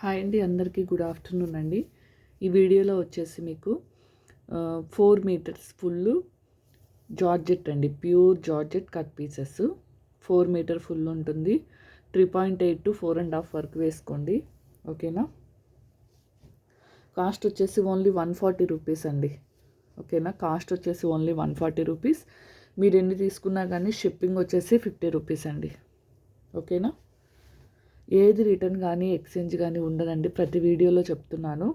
Hi అండి, అందరికీ good afternoon అండి. ఈ వీడియోలో వచ్చేసి మీకు 4 మీటర్స్ ఫుల్ జార్జెట్ అండి, pure georgette cut pieces 4 meter full ఉంటుంది. 3.8 to 4.5 వరకు వేసుకోండి, ఓకేనా. కాస్ట్ వచ్చేసి ఓన్లీ 140 రూపీస్ అండి, ఓకేనా. కాస్ట్ వచ్చేసి ఓన్లీ 140 రూపీస్. మీరు ఎన్ని తీసుకున్నా కానీ షిప్పింగ్ వచ్చేసి 50 రూపీస్ అండి, ఓకేనా. ఏది రిటర్న్ కానీ ఎక్స్చేంజ్ కానీ ఉండదండి, ప్రతి వీడియోలో చెప్తున్నాను.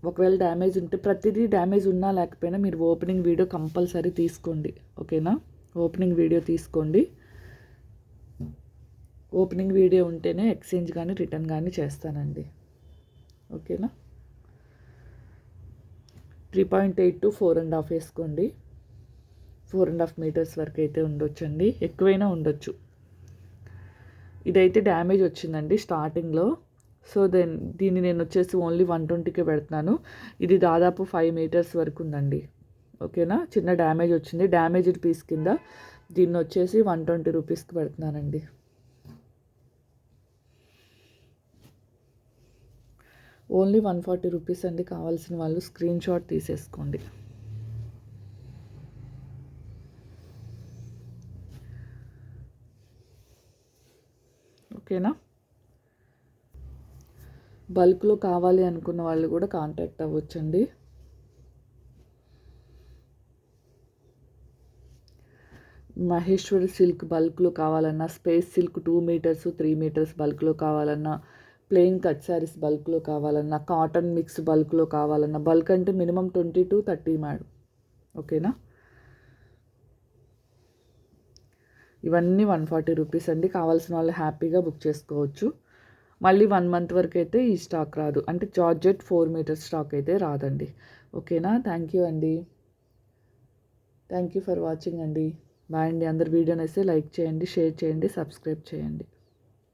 ఒకవేళ డ్యామేజ్ ఉంటే, ప్రతిదీ డ్యామేజ్ ఉన్నా లేకపోయినా మీరు ఓపెనింగ్ వీడియో కంపల్సరీ తీసుకోండి, ఓకేనా. ఓపెనింగ్ వీడియో తీసుకోండి. ఓపెనింగ్ వీడియో ఉంటేనే ఎక్స్చేంజ్ కానీ రిటర్న్ కానీ చేస్తానండి, ఓకేనా. 3.8 to 4.5 వేసుకోండి. 4.5 మీటర్స్ వరకు అయితే ఉండొచ్చండి, ఎక్కువైనా ఉండొచ్చు. ఇదైతే డ్యామేజ్ వచ్చిందండి స్టార్టింగ్లో, సో దీన్ని నేను వచ్చేసి ఓన్లీ 120కే పెడుతున్నాను. ఇది దాదాపు 5 మీటర్స్ వరకు ఉందండి, ఓకేనా. చిన్న డ్యామేజ్ వచ్చింది, డ్యామేజ్డ్ పీస్ కింద దీన్ని వచ్చేసి 120 రూపీస్కి పెడుతున్నానండి. ఓన్లీ 140 రూపీస్ అండి. కావాల్సిన వాళ్ళు స్క్రీన్ షాట్ తీసేసుకోండి, ఓకేనా. బల్క్లో కావాలి అనుకున్న వాళ్ళు కూడా కాంటాక్ట్ అవ్వచ్చండి. మహేశ్వరి సిల్క్ బల్క్లో కావాలన్నా, స్పేస్ సిల్క్ 2 మీటర్స్ 3 మీటర్స్ బల్క్లో కావాలన్నా, ప్లెయిన్ కట్ శారీస్ బల్క్లో కావాలన్నా, కాటన్ మిక్స్ బల్క్లో కావాలన్నా, బల్క్ అంటే మినిమం 20 to 30 మేడం, ఓకేనా. ఇవన్నీ 140 రూపీస్ అండి. కావాల్సిన వాళ్ళు హ్యాపీగా బుక్ చేసుకోవచ్చు. మళ్ళీ 1 మంత్ వరకు అయితే ఈ స్టాక్ రాదు, అంటే జార్జెట్ 4 మీటర్స్ స్టాక్ అయితే రాదండి, ఓకేనా. థ్యాంక్ యూ అండి, థ్యాంక్ యూ ఫర్ వాచింగ్ అండి. బాయ్ అండి. అందరు వీడియోని అయితే లైక్ చేయండి, షేర్ చేయండి, సబ్స్క్రైబ్ చేయండి.